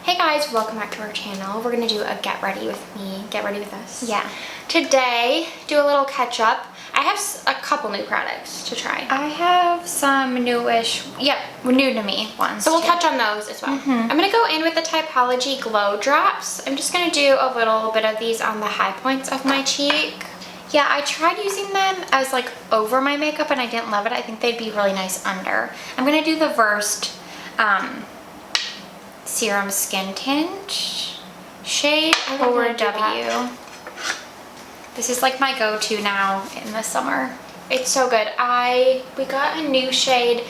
Hey guys, welcome back to our channel. We're gonna do a get ready with me, get ready with us. Yeah. Today, do a little catch up. I have a couple new products to try. I have some newish, new to me ones. So we'll touch on those as well. I'm gonna go in with the Typology Glow Drops. I'm just gonna do a little bit of these on the high points of my cheek. Yeah, I tried using them as like over my makeup and I didn't love it. I think they'd be really nice under. I'm gonna do the Versed Serum Skin Tint shade over W. This is like my go-to now in the summer. It's so good. We got a new shade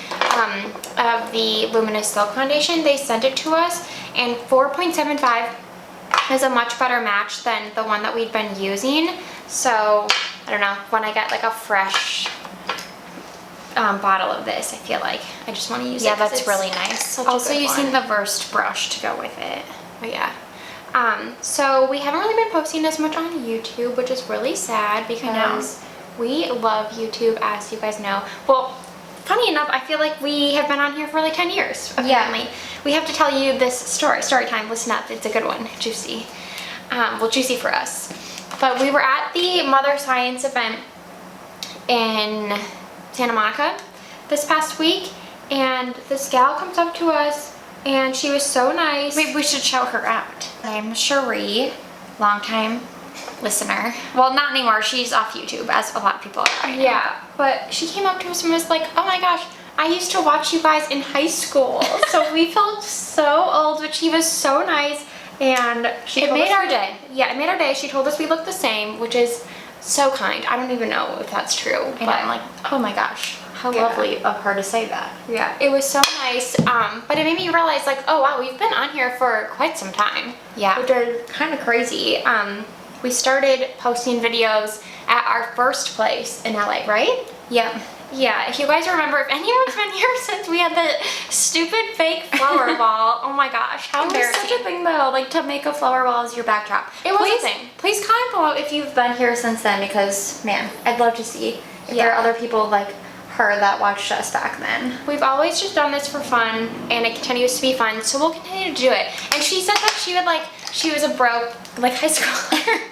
of the Luminous Silk Foundation. They sent it to us, and 4.75 is a much better match than the one that we'd been using. So, I don't know, when I get like a fresh bottle of this, I feel like I just want to use it. Yeah, that's really nice. Also using the Versed brush to go with it. Oh yeah. So we haven't really been posting as much on YouTube, which is really sad because we love YouTube, as you guys know. Well, funny enough, I feel like we have been on here for like 10 years, apparently. Yeah. We have to tell you this story time. Listen up, it's a good one, juicy. Well, juicy for us. But we were at the Mother Science event in Santa Monica this past week, and this gal comes up to us and she was so nice. Maybe we should shout her out. I'm Cherie, longtime listener. Well, not anymore. She's off YouTube, as a lot of people are right now. Yeah, but she came up to us and was like, oh my gosh, I used to watch you guys in high school. So we felt so old, but she was so nice, and it made our day. Yeah, it made our day. She told us we looked the same, which is so kind. I don't even know if that's true. But I'm like, oh my gosh, how lovely of her to say that. Yeah, it was so nice. But it made me realize, like, oh wow, we've been on here for quite some time. Yeah. Which is kind of crazy. We started posting videos at our first place in LA, right? Yeah. Yeah, if you guys remember, if anyone's been here since we had the stupid fake flower wall, oh my gosh, how embarrassing. It was such a thing though, like to make a flower wall as your backdrop. It was a thing. Please comment below if you've been here since then, because man, I'd love to see if there are other people like her that watched us back then. We've always just done this for fun, and it continues to be fun, so we'll continue to do it. And she said that she was a broke high schooler.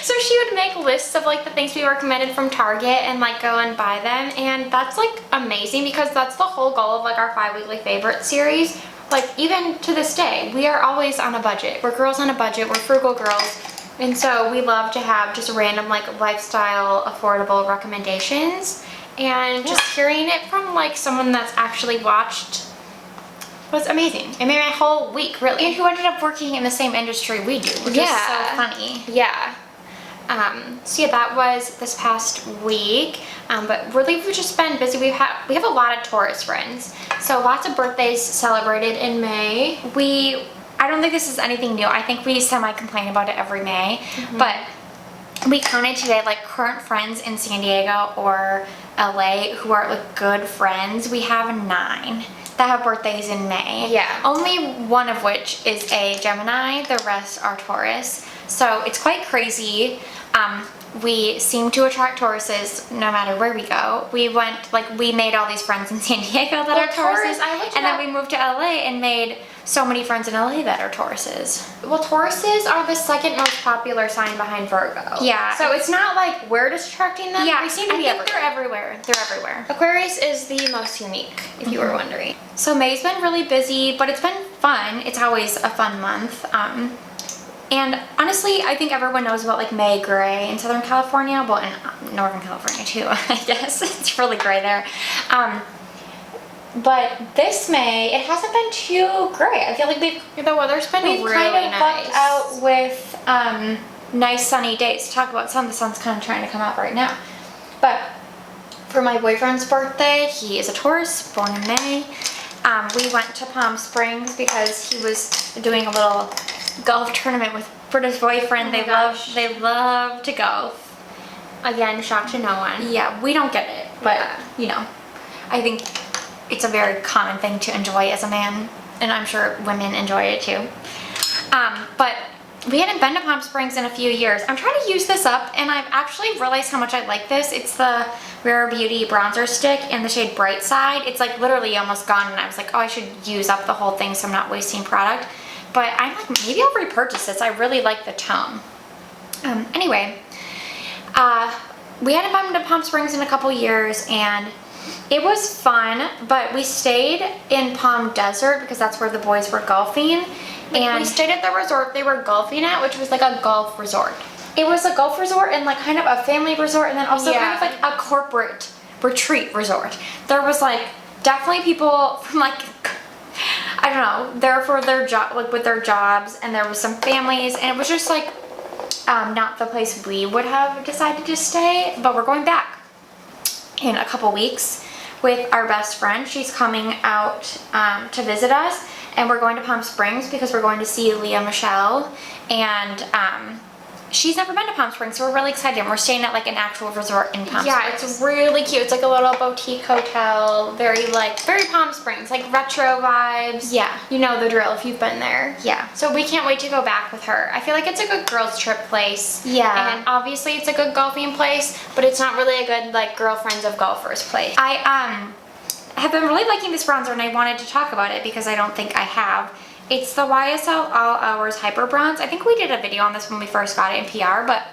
So she would make lists of like the things we recommended from Target and like go and buy them, and that's like amazing because that's the whole goal of like our 5 weekly favorite series. Like even to this day, we are always on a budget. We're girls on a budget, we're frugal girls, and so we love to have just random like lifestyle affordable recommendations, and just hearing it from like someone that's actually watched was amazing. It made my whole week, really. And who ended up working in the same industry we do, which is so funny. Yeah. So yeah, that was this past week, but really we've just been busy. We have a lot of Taurus friends, so lots of birthdays celebrated in May. I don't think this is anything new. I think we semi-complain about it every May, but we counted today like current friends in San Diego or LA who are like good friends. We have 9 that have birthdays in May. Yeah. Only one of which is a Gemini, the rest are Taurus. So it's quite crazy. We seem to attract Tauruses no matter where we go. We made all these friends in San Diego that are Tauruses, and then we moved to LA and made so many friends in LA that are Tauruses. Well, Tauruses are the second most popular sign behind Virgo. Yeah. So it's not like we're attracting them. Yeah, they seem to be everywhere. They're everywhere. They're everywhere. Aquarius is the most unique, if you were wondering. So May's been really busy, but it's been fun. It's always a fun month. And honestly, I think everyone knows about like May gray in Southern California, well, in Northern California too, I guess. It's really gray there. But this May, it hasn't been too gray. I feel like the weather's been really kind of nice. lucked out with nice sunny days. To talk about sun, the sun's kind of trying to come out right now. But for my boyfriend's birthday, he is a Taurus, born in May. We went to Palm Springs because he was doing a little golf tournament with his boyfriend. Oh they love to golf. Again, shock to no one. Yeah, we don't get it, but you know, I think it's a very common thing to enjoy as a man, and I'm sure women enjoy it too. But we hadn't been to Palm Springs in a few years. I'm trying to use this up, and I've actually realized how much I like this. It's the Rare Beauty bronzer stick in the shade Bright Side. It's like literally almost gone, and I was like, oh, I should use up the whole thing so I'm not wasting product. but I'm like, maybe I'll repurchase this. I really like the tone. Anyway, we hadn't been to Palm Springs in a couple years, and it was fun, but we stayed in Palm Desert because that's where the boys were golfing. And we stayed at the resort they were golfing at, which was like a golf resort. it was a golf resort and like kind of a family resort, and then also Yeah. kind of like a corporate retreat resort. There was like definitely people from like, I don't know, there for their job, like with their jobs, and there was some families, and it was just like not the place we would have decided to stay, but we're going back in a couple weeks with our best friend. She's coming out to visit us, and we're going to Palm Springs because we're going to see Leah Michelle, and she's never been to Palm Springs, so we're really excited, and we're staying at like an actual resort in Palm Springs. Yeah, it's really cute. It's like a little boutique hotel, very Palm Springs, like retro vibes. Yeah. You know the drill if you've been there. Yeah. So we can't wait to go back with her. I feel like it's a good girls trip place. Yeah. And obviously it's a good golfing place, but it's not really a good like girlfriends of golfers place. I have been really liking this bronzer, and I wanted to talk about it because I don't think I have. It's the YSL All Hours Hyper Bronze. I think we did a video on this when we first got it in PR, but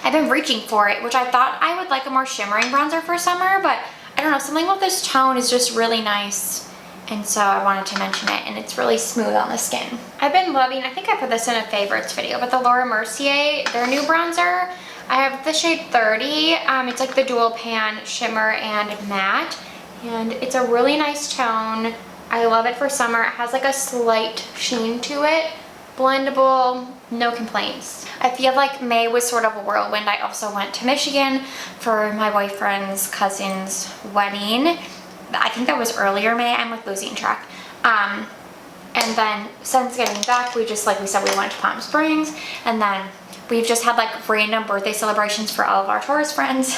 I've been reaching for it, which I thought I would like a more shimmering bronzer for summer, but I don't know, something with this tone is just really nice, and so I wanted to mention it, and it's really smooth on the skin. I've been loving, I think I put this in a favorites video, but the Laura Mercier, their new bronzer, I have the shade 30. It's like the dual pan shimmer and matte, and it's a really nice tone. I love it for summer. It has like a slight sheen to it. Blendable, no complaints. I feel like May was sort of a whirlwind. I also went to Michigan for my boyfriend's cousin's wedding. I think that was earlier May. I'm like losing track. And then since getting back, we just, like we said, we went to Palm Springs, and then we've just had like random birthday celebrations for all of our tourist friends.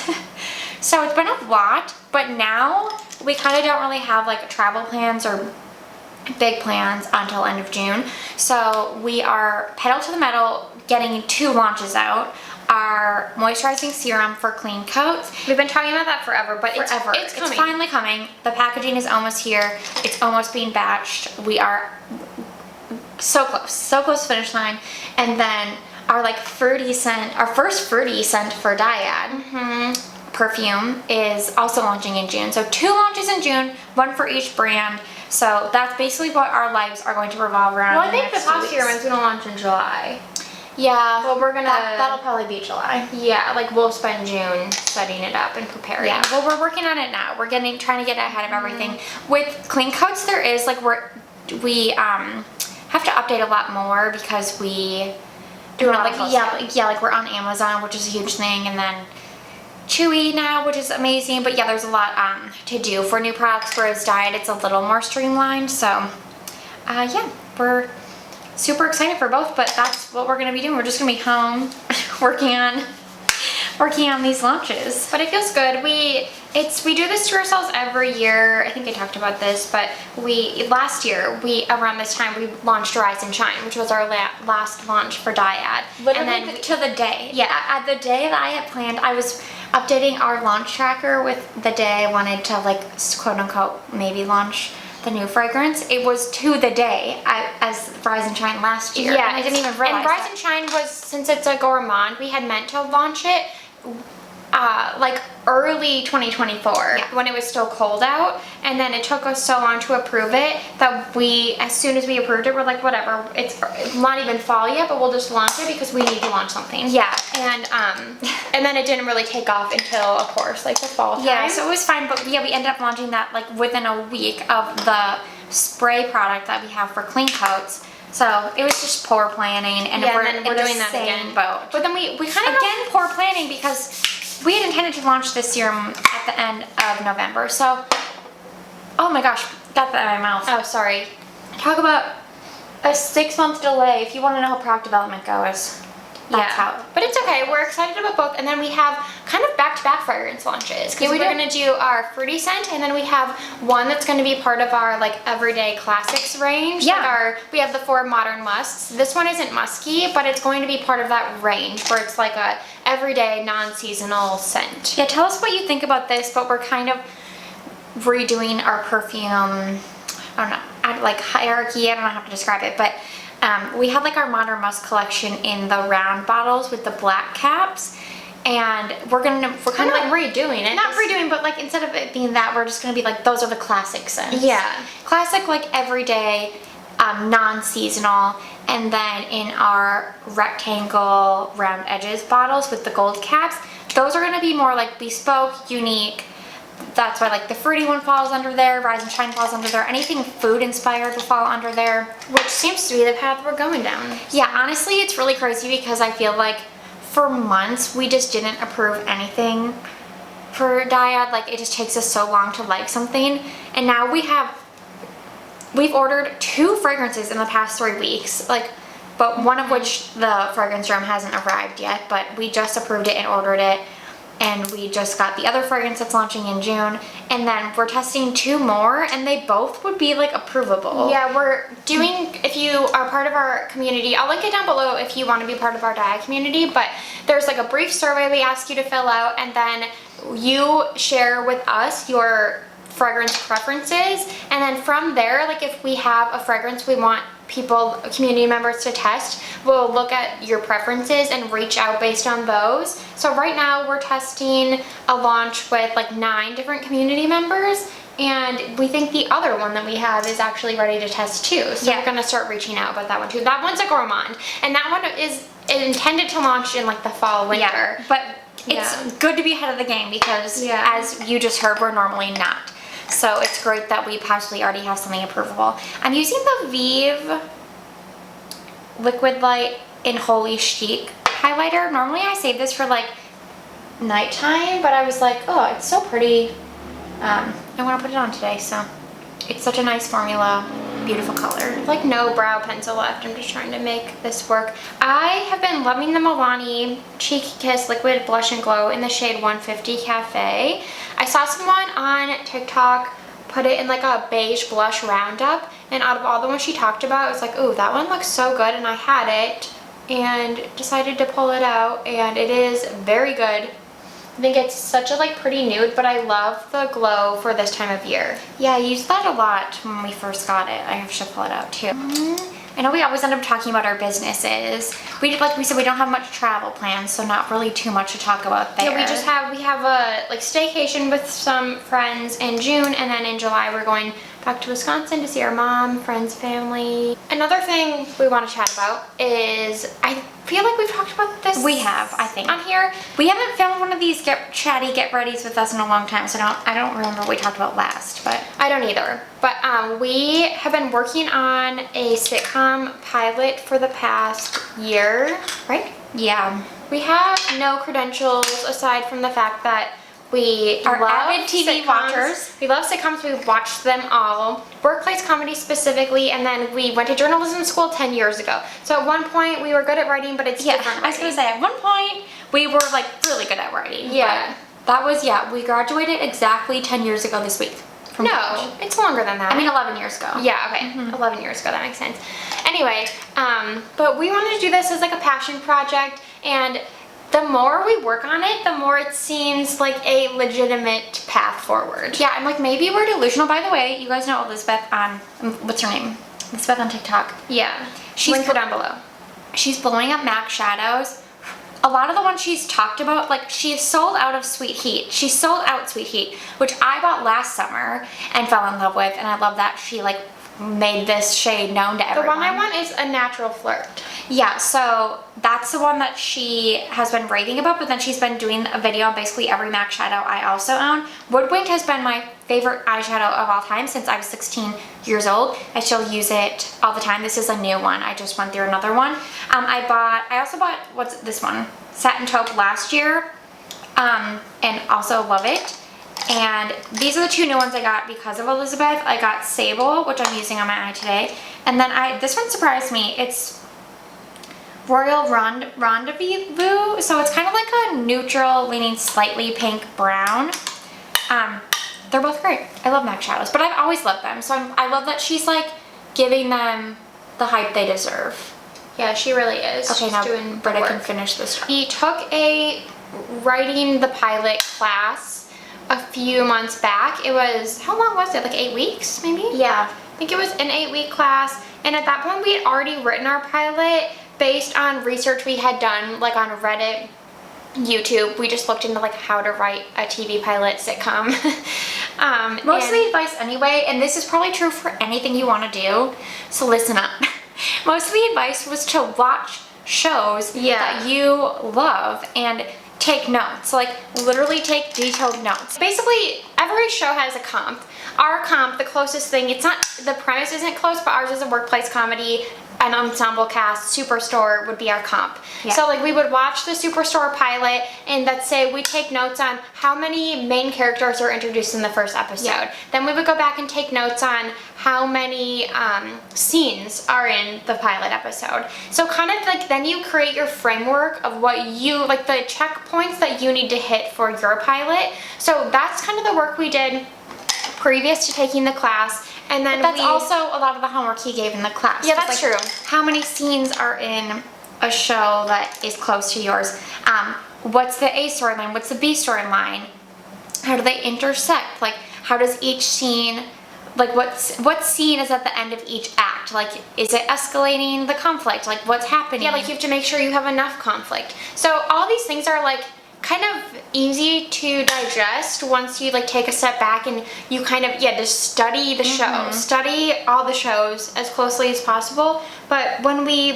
So it's been a lot, but now we kind of don't really have like travel plans or big plans until end of June. So we are pedal to the metal getting 2 launches out. Our moisturizing serum for clean coats. We've been talking about that forever, but it's coming. It's finally coming. The packaging is almost here. It's almost being batched. We are so close to finish line. And then our like fruity scent, our first fruity scent for Dyad. Perfume is also launching in June. So 2 launches in June, 1 for each brand. So that's basically what our lives are going to revolve around. Well, I think the next top 2 weeks. serums we don't launch in July. Yeah. Well, we're gonna. That'll probably be July. Yeah, like we'll spend June setting it up and preparing. Yeah. Well, we're working on it now. We're trying to get ahead of everything. With clean coats, there is like we have to update a lot more because we Do a lot like of like we're on Amazon, which is a huge thing, and then Chewy now, which is amazing, but yeah, there's a lot to do for new products, whereas Diet, it's a little more streamlined. So yeah, we're super excited for both, but that's what we're gonna be doing. We're just gonna be home working on these launches. But it feels good. We do this to ourselves every year. I think I talked about this, but last year around this time we launched Rise and Shine, which was our last launch for Dyad. Literally and then to the day. Yeah. At the day that I had planned, I was updating our launch tracker with the day I wanted to like quote unquote maybe launch the new fragrance. It was to the day as Rise and Shine last year. Yeah, and I didn't even realize And Rise that. and Shine was, since it's a gourmand, we had meant to launch it like early 2024 when it was still cold out, and then it took us so long to approve it that as soon as we approved it, we're like, whatever, it's not even fall yet, but we'll just launch it because we need to launch something. Yeah. And then it didn't really take off until, of course, like the fall time. Yeah, so it was fine, but yeah, we ended up launching that like within a week of the spray product that we have for clean coats. So it was just poor planning, and Yeah, we're, and then we're in the doing that same again. boat. But then we kind of Again, poor planning, because we had intended to launch this serum at the end of November. So, oh my gosh, got that in my mouth. Oh, sorry. Talk about a 6-month delay. If you want to know how product development goes, that's how. But it's okay. We're excited about both, and then we have kind of back-to-back fragrance launches. Because Yeah, we we're do. going to do our fruity scent, and then we have one that's going to be part of our like everyday classics range. Yeah. Like we have the 4 modern musts. This one isn't musky, but it's going to be part of that range where it's like a everyday non-seasonal scent. Yeah, tell us what you think about this, but we're kind of redoing our perfume, I don't know, like hierarchy, I don't know how to describe it, but We had like our Modern Musk collection in the round bottles with the black caps, and we're kind of like redoing it. Not redoing, but like instead of it being that, we're just gonna be like, those are the classic scents. Yeah. Classic, like everyday, non-seasonal, and then in our rectangle round edges bottles with the gold caps, those are gonna be more like bespoke, unique. That's why like the fruity one falls under there, Rise and Shine falls under there, anything food inspired will fall under there. Which seems to be the path we're going down. Yeah, honestly, it's really crazy because I feel like for months we just didn't approve anything for Dyad. Like, it just takes us so long to like something, and now we've ordered 2 fragrances in the past 3 weeks, like, but one of which the fragrance room hasn't arrived yet, but we just approved it and ordered it. And we just got the other fragrance that's launching in June, and then we're testing 2 more, and they both would be like approvable. Yeah, we're doing, if you are part of our community, I'll link it down below if you want to be part of our Dyad community, but there's like a brief survey we ask you to fill out, and then you share with us your fragrance preferences, and then from there, like if we have a fragrance we want community members to test, we'll look at your preferences and reach out based on those. So right now we're testing a launch with like 9 different community members, and we think the other one that we have is actually ready to test too. So we're gonna start reaching out about that one too. That one's a gourmand, and that one is intended to launch in like the fall, winter. Yeah, but it's good to be ahead of the game because as you just heard, we're normally not. So it's great that we possibly already have something approvable. I'm using the Vive Liquid Light in Holy Chic highlighter. Normally I save this for like nighttime, but I was like, oh, it's so pretty. I want to put it on today, so it's such a nice formula, beautiful color. Like no brow pencil left. I'm just trying to make this work. I have been loving the Milani Cheeky Kiss Liquid Blush and Glow in the shade 150 Cafe. I saw someone on TikTok put it in like a beige blush roundup, and out of all the ones she talked about, it was like, ooh, that one looks so good, and I had it and decided to pull it out, and it is very good. I think it's such a like pretty nude, but I love the glow for this time of year. Yeah, I used that a lot when we first got it. I should pull it out too. I know we always end up talking about our businesses. Like we said, we don't have much travel plans, so not really too much to talk about there. Yeah, we have a like staycation with some friends in June, and then in July we're going back to Wisconsin to see our mom, friends, family. Another thing we want to chat about is, I feel like we've talked about this. We have, I think, on here. We haven't filmed one of these get readies with us in a long time, so I don't remember what we talked about last, but I don't either. But we have been working on a sitcom pilot for the past year, right? Yeah. We have no credentials aside from the fact that we are love avid TV sitcoms. watchers. We love sitcoms. We've watched them all. Workplace comedy specifically, and then we went to journalism school 10 years ago. So at one point we were good at writing, but it's different writing. I was going to say, at one point we were like really good at writing. Yeah. That was, we graduated exactly 10 years ago this week. No, college. It's longer than that. I mean 11 years ago. Yeah, okay. 11 years ago, that makes sense. Anyway, but we wanted to do this as like a passion project, and the more we work on it, the more it seems like a legitimate path forward. Yeah, I'm like, maybe we're delusional. By the way, you guys know Elizabeth on, what's her name? Elizabeth on TikTok. Yeah. Link her down below. She's blowing up MAC shadows. A lot of the ones she's talked about, like, she's sold out of Sweet Heat. She sold out Sweet Heat, which I bought last summer and fell in love with, and I love that she, like, made this shade known to everyone. The one I want is a natural flirt. Yeah, so that's the one that she has been raving about, but then she's been doing a video on basically every MAC shadow I also own. Woodwind has been my favorite eyeshadow of all time since I was 16 years old. I still use it all the time. This is a new one. I just went through another one. I also bought, what's this one? Satin Taupe last year, and also love it. And these are the 2 new ones I got because of Elizabeth. I got Sable, which I'm using on my eye today. And then this one surprised me. It's Royal Rendezvous. So it's kind of like a neutral, leaning slightly pink brown. They're both great. I love MAC shadows, but I've always loved them. So I love that she's like giving them the hype they deserve. Yeah, she really is. Okay, she's now doing Britta can finish this. We took a writing the pilot class a few months back. It was, how long was it? Like 8 weeks, maybe? Yeah. I think it was an 8-week class, And at that point, we had already written our pilot based on research we had done, like on Reddit, YouTube. We just looked into like how to write a TV pilot sitcom. Most of the advice anyway, and this is probably true for anything you want to do, so listen up. Most of the advice was to watch shows that you love and take notes, like literally take detailed notes. Basically, every show has a comp. Our comp, the closest thing, it's not, the premise isn't close, but ours is a workplace comedy, an ensemble cast. Superstore would be our comp. Yeah. So like we would watch the Superstore pilot, and let's say we take notes on how many main characters are introduced in the first episode. Yeah. Then we would go back and take notes on how many scenes are in the pilot episode. So kind of like then you create your framework of what you, like the checkpoints that you need to hit for your pilot. So that's kind of the work we did previous to taking the class. And then that's also a lot of the homework he gave in the class. Yeah, that's true. How many scenes are in a show that is close to yours? What's the A storyline? What's the B storyline? How do they intersect? Like, how does each scene, like what scene is at the end of each act? Like, is it escalating the conflict? Like, what's happening? Yeah, like you have to make sure you have enough conflict. So all these things are like kind of easy to digest once you like take a step back and you kind of just study the show, study all the shows as closely as possible. But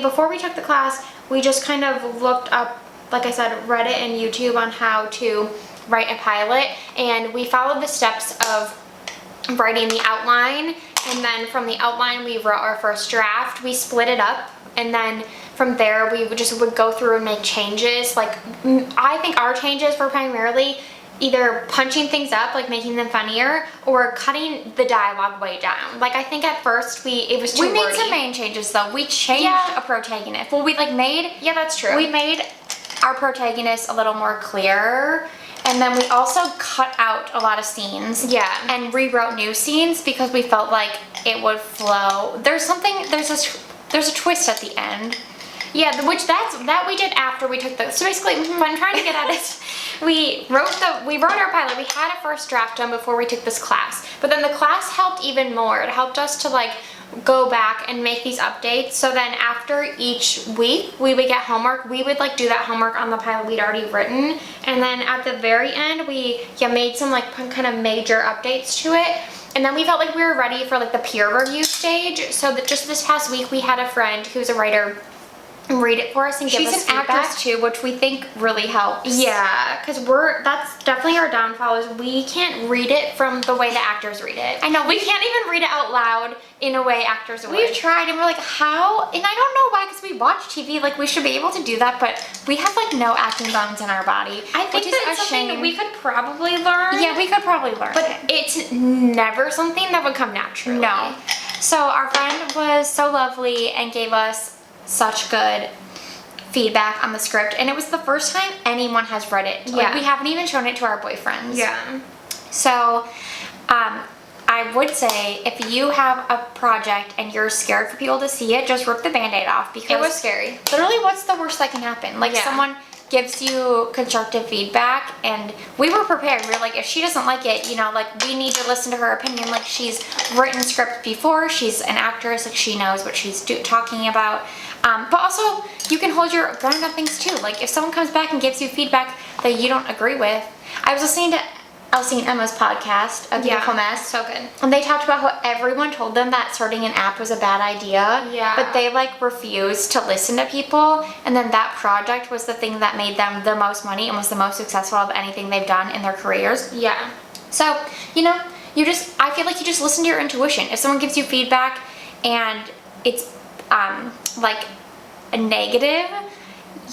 before we took the class, we just kind of looked up, like I said, Reddit and YouTube on how to write a pilot, and we followed the steps of writing the outline, and then from the outline we wrote our first draft. We split it up, and then from there we would go through and make changes. Like I think our changes were primarily either punching things up, like making them funnier, or cutting the dialogue way down. Like I think at first it was too wordy. We made some main changes though. We changed a protagonist. Well, Yeah, that's true. We made our protagonist a little more clear. And then we also cut out a lot of scenes. Yeah. And rewrote new scenes because we felt like it would flow. There's a twist at the end. Yeah, that we did after we took the. So basically, what I'm trying to get at is, we wrote our pilot. We had a first draft done before we took this class, but then the class helped even more. It helped us to like go back and make these updates. So then after each week, we would get homework. We would like do that homework on the pilot we'd already written, and then at the very end, we made some like kind of major updates to it. And then we felt like we were ready for like the peer review stage. So that just this past week, we had a friend who's a writer read it for us and give us feedback. She's an actress too, which we think really helps. Yeah, because that's definitely our downfall is we can't read it from the way the actors read it. I know. We can't even read it out loud in a way actors would. We've tried and we're like, how? And I don't know why, because we watch TV, like we should be able to do that, but we have like no acting bones in our body. I think that's something we could probably learn. Yeah, we could probably learn But it. it's never something that would come naturally. No. So our friend was so lovely and gave us such good feedback on the script, and it was the first time anyone has read it. Like, we haven't even shown it to our boyfriends. Yeah. So I would say if you have a project and you're scared for people to see it, just rip the band-aid off, because It was scary. literally what's the worst that can happen? Like someone gives you constructive feedback, and we were prepared. We were like, if she doesn't like it, like we need to listen to her opinion. Like she's written scripts before, she's an actress, like she knows what she's talking about. But also you can hold your ground on things too. Like if someone comes back and gives you feedback that you don't agree with. I was listening to Elsie and Emma's podcast, A Beautiful Mess. So good. And they talked about how everyone told them that starting an app was a bad idea. Yeah. But they like refused to listen to people. And then that project was the thing that made them the most money and was the most successful of anything they've done in their careers. Yeah. So, I feel like you just listen to your intuition. If someone gives you feedback and it's like a negative,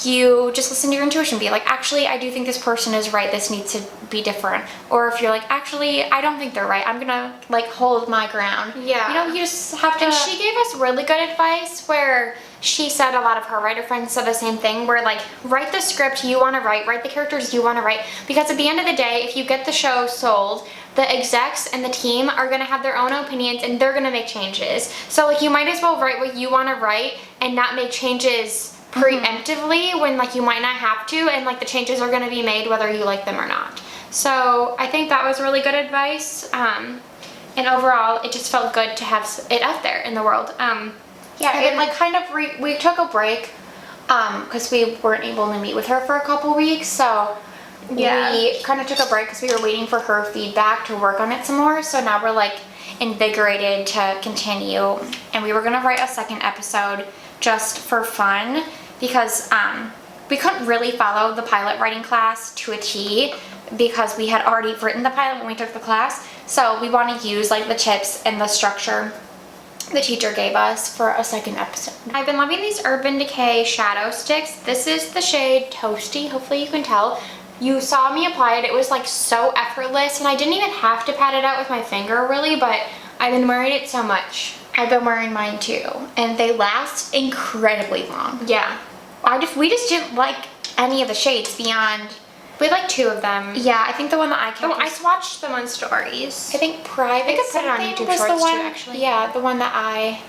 you just listen to your intuition. Be like, actually, I do think this person is right. This needs to be different. Or if you're like, actually, I don't think they're right. I'm gonna like hold my ground. Yeah. You just have to. And she gave us really good advice where she said a lot of her writer friends said the same thing, where like, write the script you want to write the characters you want to write, because at the end of the day, if you get the show sold, the execs and the team are going to have their own opinions and they're going to make changes. So like you might as well write what you want to write and not make changes preemptively when like you might not have to, and like the changes are going to be made whether you like them or not. So I think that was really good advice. And overall, it just felt good to have it out there in the world. Yeah, it like kind of we took a break because we weren't able to meet with her for a couple weeks, so Yeah. we kind of took a break because we were waiting for her feedback to work on it some more. So now we're like invigorated to continue, and we were gonna write a second episode just for fun because we couldn't really follow the pilot writing class to a T because we had already written the pilot when we took the class. So we want to use like the tips and the structure the teacher gave us for a second episode. I've been loving these Urban Decay shadow sticks. This is the shade Toasty, hopefully you can tell. You saw me apply it, it was like so effortless, and I didn't even have to pat it out with my finger really, but I've been wearing it so much. I've been wearing mine too, and they last incredibly long. Yeah. We just didn't like any of the shades beyond. We had like 2 of them. Yeah, I think the one that I kept. Oh, I swatched them on stories. I think Private. I could put it on something YouTube was the Shorts too, one. actually. Yeah, the one that I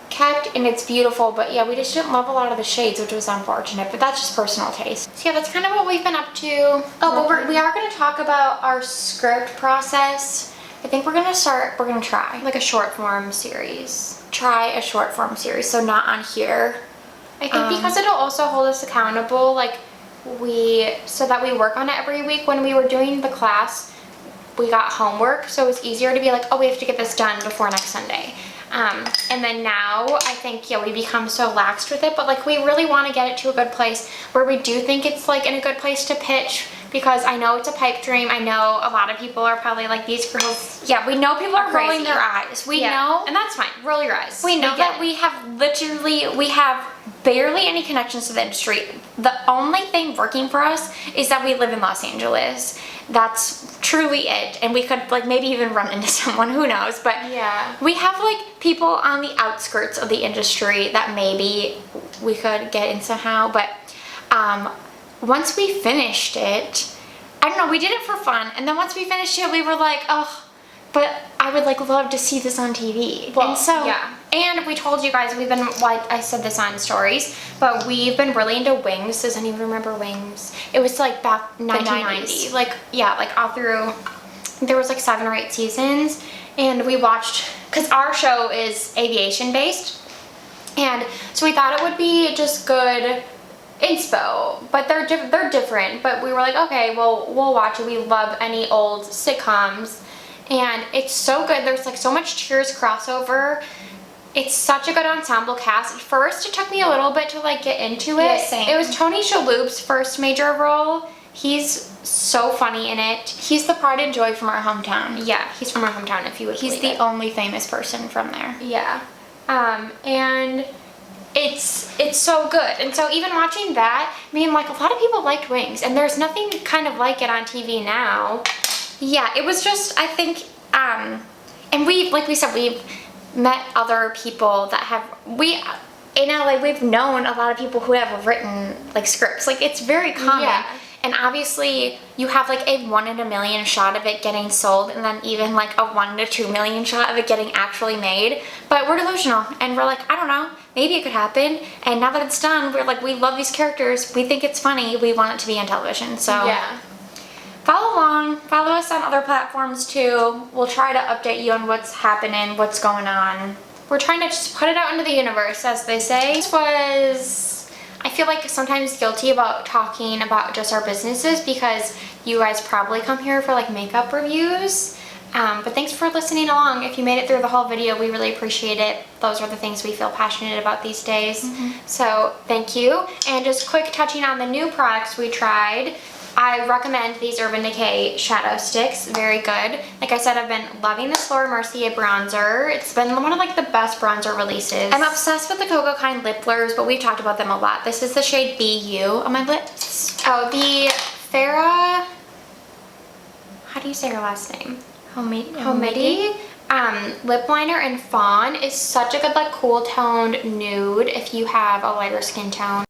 kept, and it's beautiful. But yeah, we just didn't love a lot of the shades, which was unfortunate. But that's just personal taste. So yeah, that's kind of what we've been up to. Oh, but we are going to talk about our script process. I think we're going to try. Like a short form series. Try a short form series, so not on here. I think because it'll also hold us accountable, like so that we work on it every week. When we were doing the class, we got homework, so it was easier to be like, oh, we have to get this done before next Sunday. And then now I think, yeah, we become so laxed with it, but like we really want to get it to a good place where we do think it's like in a good place to pitch, because I know it's a pipe dream. I know a lot of people are probably like, these girls. Yeah, we know people are rolling crazy. their eyes. We Yeah. know. And that's fine. Roll your eyes. We know get that it. we have barely any connections to the industry. The only thing working for us is that we live in Los Angeles. That's truly it. And we could like maybe even run into someone, who knows, but Yeah. we have like people on the outskirts of the industry that maybe we could get in somehow. But once we finished it, I don't know, we did it for fun, and then once we finished it, we were like, oh, but I would like love to see this on TV. Well, and so yeah. And we told you guys, we've been, like I said this on stories, but we've been really into Wings. Does anyone remember Wings? It was like back 1990. 90s. Like, yeah, like all through, there was like 7 or 8 seasons, and we watched, because our show is aviation based, and so we thought it would be just good inspo, but they're different, but we were like, okay, well, we'll watch it. We love any old sitcoms, and it's so good. There's like so much Cheers crossover. It's such a good ensemble cast. At first, it took me a little bit to like get into it. Yeah, same. It was Tony Shalhoub's first major role. He's so funny in it. he's the pride and joy from our hometown. Yeah, he's from our hometown, if you would He's believe the it. only famous person from there. Yeah. And it's so good. And so even watching that, I mean, like a lot of people liked Wings, and there's nothing kind of like it on TV now. Yeah, it was just, I think, and like we said, we've met other people that have, in LA, we've known a lot of people who have written like scripts. Like it's very common. Yeah. And obviously you have like a 1 in a million shot of it getting sold, and then even like a 1 to 2 million shot of it getting actually made. But we're delusional, and we're like, I don't know, maybe it could happen. And now that it's done, we're like, we love these characters, we think it's funny, we want it to be on television. So Yeah. follow along, follow us on other platforms too. We'll try to update you on what's happening, what's going on. We're trying to just put it out into the universe, as they say. This was, I feel like sometimes guilty about talking about just our businesses, because you guys probably come here for like makeup reviews. But thanks for listening along. If you made it through the whole video, we really appreciate it. Those are the things we feel passionate about these days. So thank you. And just quick touching on the new products we tried. I recommend these Urban Decay shadow sticks. Very good. Like I said, I've been loving this Laura Mercier bronzer. It's been one of like the best bronzer releases. I'm obsessed with the Coco Kind lip blurs, but we've talked about them a lot. This is the shade BU on my lips. Oh, the Farrah, how do you say her last name? Homidi. Lip liner in Fawn is such a good like cool toned nude if you have a lighter skin tone.